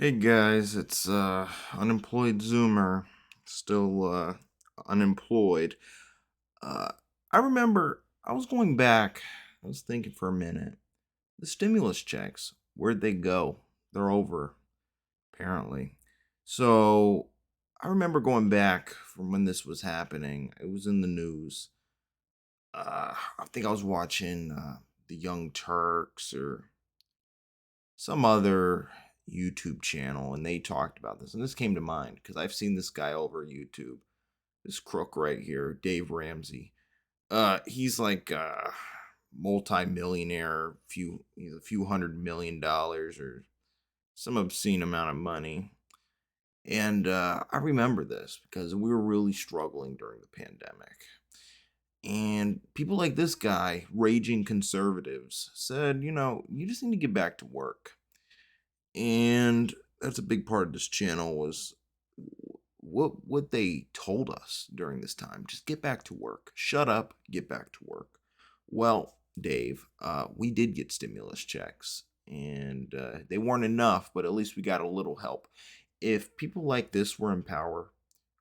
Hey guys, it's unemployed Zoomer, still unemployed. Uh I remember I was going back, I was thinking for a minute. The stimulus checks, where'd they go? They're over, apparently. So I remember going back from when this was happening. It was in the news. I think I was watching the Young Turks or some other YouTube channel, and they talked about this. And this came to mind because I've seen this guy over YouTube, this crook right here, Dave Ramsey. He's like multi-millionaire, he's a few $100 million or some obscene amount of money. And I remember this because we were really struggling during the pandemic. And people like this guy, raging conservatives, said, you just need to get back to work. And that's a big part of this channel was what they told us during this time. Just get back to work. Shut up, get back to work. Well, Dave, we did get stimulus checks, and they weren't enough, but at least we got a little help. If people like this were in power,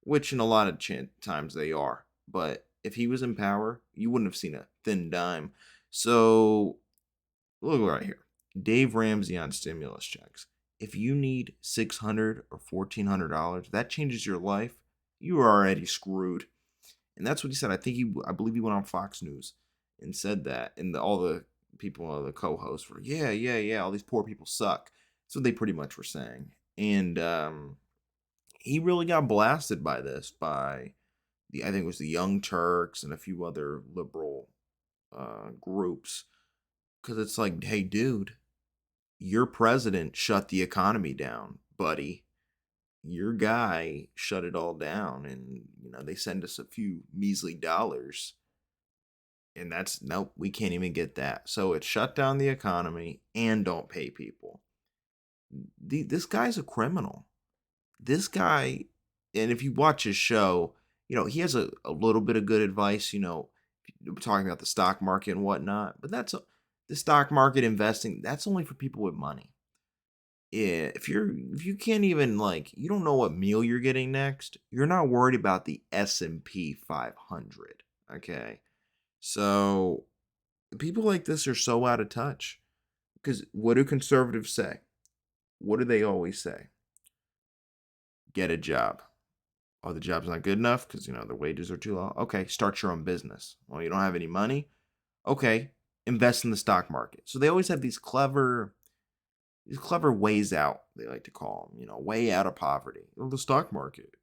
which in a lot of times they are, but if he was in power, you wouldn't have seen a thin dime. So look right here. Dave Ramsey on stimulus checks. If you need $600 or $1,400, that changes your life. You are already screwed. And that's what he said. I believe he went on Fox News and said that. And all the people, all the co-hosts were, yeah, yeah, yeah. All these poor people suck. That's what they pretty much were saying. And he really got blasted by this, by I think it was the Young Turks and a few other liberal groups, because it's like, hey, dude, your president shut the economy down, buddy. Your guy shut it all down, and they send us a few measly dollars, and that's nope, we can't even get that. So it shut down the economy and don't pay people. This guy's a criminal. This guy, and if you watch his show, he has a little bit of good advice. Talking about the stock market and whatnot, but the stock market investing. That's only for people with money. Yeah, if you can't even, like, you don't know what meal you're getting next, you're not worried about the S&P 500, okay? So, people like this are so out of touch because what do conservatives say? What do they always say? Get a job. Oh, the job's not good enough because, the wages are too low. Okay, start your own business. Well, you don't have any money? Okay, invest in the stock market. So they always have these clever ways out, they like to call them, way out of poverty. The stock market.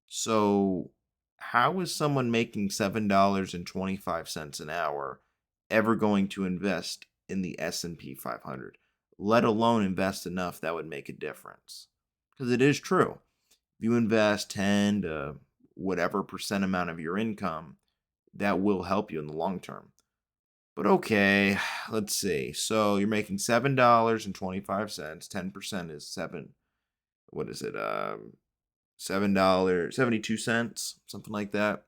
So, how is someone making $7.25 an hour ever going to invest in the S&P 500, let alone invest enough that would make a difference? Because it is true. If you invest 10 to whatever percent amount of your income, that will help you in the long term. But okay, let's see. So you're making $7.25. 10% is seven. What is it? $7, 72 cents, something like that.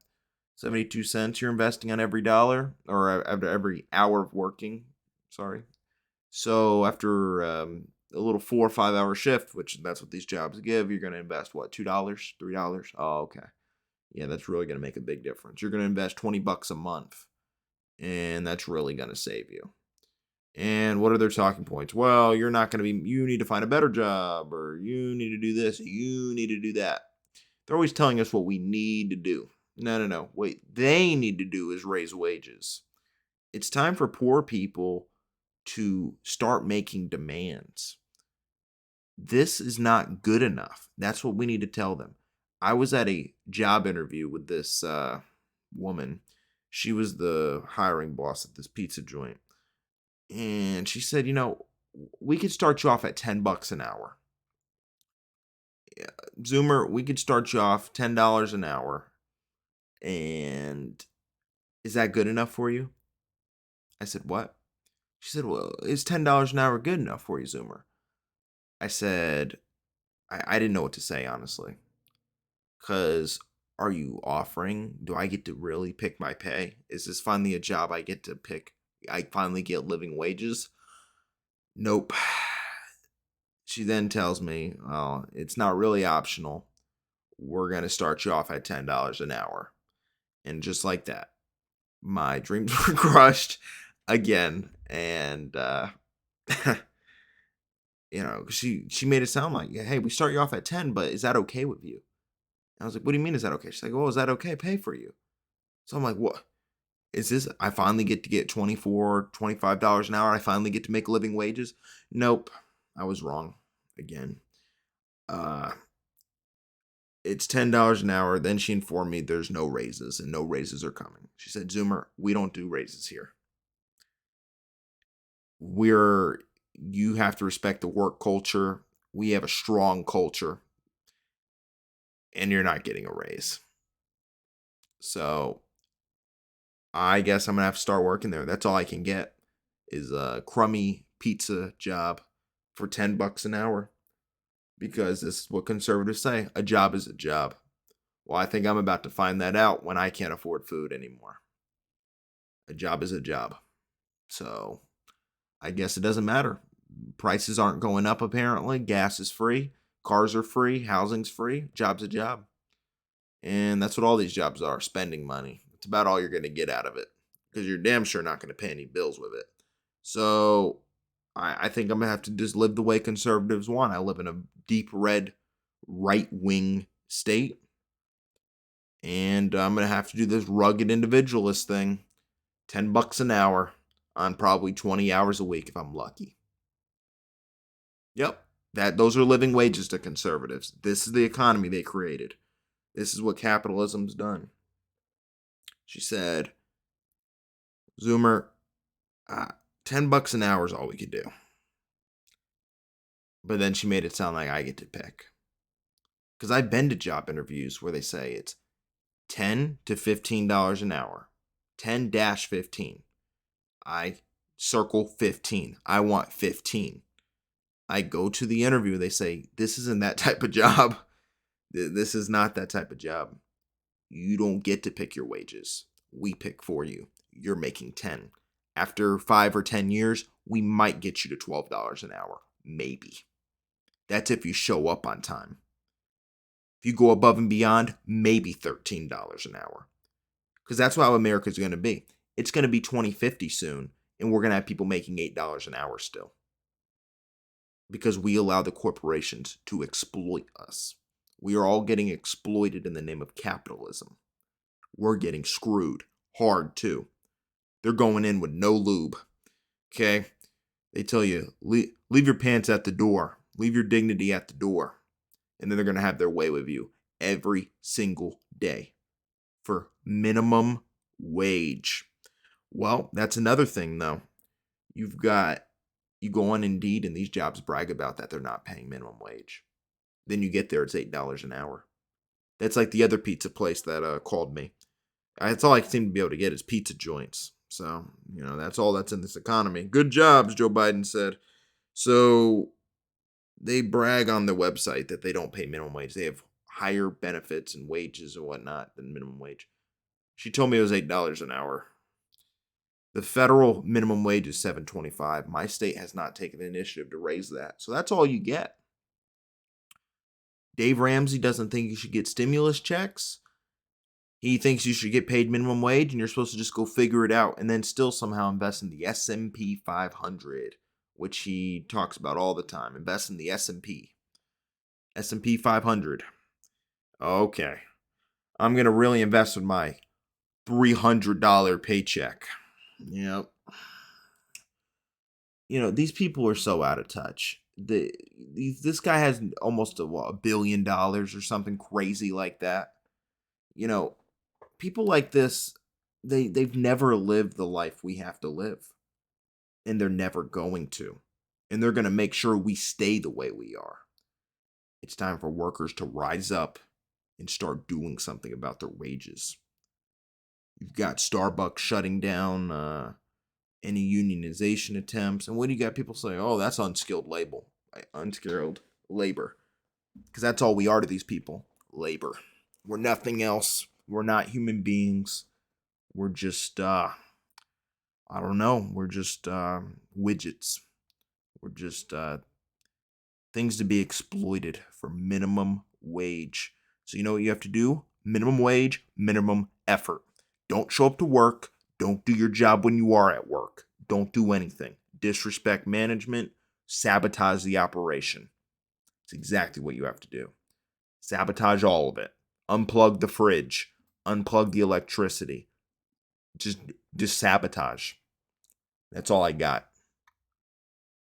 72 cents you're investing on every dollar, or after every hour of working. Sorry. So after a little 4 or 5 hour shift, which that's what these jobs give, you're going to invest what, $2, $3? Oh, okay. Yeah, that's really going to make a big difference. You're going to invest $20 a month, and that's really going to save you. And what are their talking points? Well, you're not going to be, you need to find a better job, or you need to do this, you need to do that. They're always telling us what we need to do. No, no, no. What they need to do is raise wages. It's time for poor people to start making demands. This is not good enough. That's what we need to tell them. I was at a job interview with this woman. She was the hiring boss at this pizza joint. And she said, we could start you off at $10 an hour. Yeah, Zoomer, we could start you off $10 an hour. And is that good enough for you? I said, what? She said, well, is $10 an hour good enough for you, Zoomer? I said, I didn't know what to say, honestly. Because are you offering? Do I get to really pick my pay? Is this finally a job I get to pick? I finally get living wages? Nope. She then tells me, "Oh, it's not really optional. We're going to start you off at $10 an hour." And just like that, my dreams were crushed again. And she made it sound like, "Hey, we start you off at 10, but is that okay with you?" I was like, "What do you mean is that okay?" She's like, "Oh, is that okay? Pay for you." So I'm like, "What? Is this I finally get to get 24, $25 an hour? I finally get to make living wages?" Nope. I was wrong again. Uh it's $10 an hour. Then she informed me there's no raises and no raises are coming. She said, "Zoomer, we don't do raises here. We're You have to respect the work culture. We have a strong culture and you're not getting a raise." So I guess I'm gonna have to start working there. That's all I can get is a crummy pizza job for $10 an hour because this is what conservatives say: a job is a job. Well, I think I'm about to find that out when I can't afford food anymore. A job is a job. So I guess it doesn't matter. Prices aren't going up apparently. Gas is free. Cars are free. Housing's free. Job's a job. And that's what all these jobs are: spending money. It's about all you're going to get out of it because you're damn sure not going to pay any bills with it. So I think I'm going to have to just live the way conservatives want. I live in a deep red, right wing state. And I'm going to have to do this rugged individualist thing: $10 an hour on probably 20 hours a week if I'm lucky. Yep. Those are living wages to conservatives. This is the economy they created. This is what capitalism's done. She said, "Zoomer, uh, $10 an hour is all we could do." But then she made it sound like I get to pick. Because I've been to job interviews where they say it's $10 to $15 an hour. 10-15. I circle 15. I want 15. I go to the interview. They say, "This isn't that type of job. This is not that type of job. You don't get to pick your wages. We pick for you. You're making 10. After 5 or 10 years, we might get you to $12 an hour. Maybe. That's if you show up on time. If you go above and beyond, maybe $13 an hour." Because that's how America's going to be. It's going to be 2050 soon, and we're going to have people making $8 an hour still. Because we allow the corporations to exploit us. We are all getting exploited in the name of capitalism. We're getting screwed hard too. They're going in with no lube. Okay? They tell you, leave your pants at the door. Leave your dignity at the door. And then they're going to have their way with you every single day for minimum wage. Well, that's another thing though. You go on Indeed and these jobs brag about that they're not paying minimum wage. Then you get there, it's $8 an hour. That's like the other pizza place that called me. That's all I seem to be able to get is pizza joints. So, that's all that's in this economy. Good jobs, Joe Biden said. So they brag on their website that they don't pay minimum wage. They have higher benefits and wages and whatnot than minimum wage. She told me it was $8 an hour. The federal minimum wage is $7.25. My state has not taken the initiative to raise that. So that's all you get. Dave Ramsey doesn't think you should get stimulus checks. He thinks you should get paid minimum wage and you're supposed to just go figure it out and then still somehow invest in the S&P 500, which he talks about all the time. Invest in the S&P 500. Okay. I'm going to really invest in my $300 paycheck. Yep. These people are so out of touch. This guy has almost $1 billion or something crazy like that. People like this, they've never lived the life we have to live, and they're never going to. And they're going to make sure we stay the way we are. It's time for workers to rise up and start doing something about their wages. You've got Starbucks shutting down any unionization attempts. And what do you got people saying? "Oh, that's unskilled labor." Unskilled labor. Because that's all we are to these people. Labor. We're nothing else. We're not human beings. We're just, I don't know. We're just widgets. We're just things to be exploited for minimum wage. So, you know what you have to do? Minimum wage, minimum effort. Don't show up to work. Don't do your job when you are at work. Don't do anything. Disrespect management, sabotage the operation. It's exactly what you have to do. Sabotage all of it. Unplug the fridge, unplug the electricity. Just sabotage. That's all I got.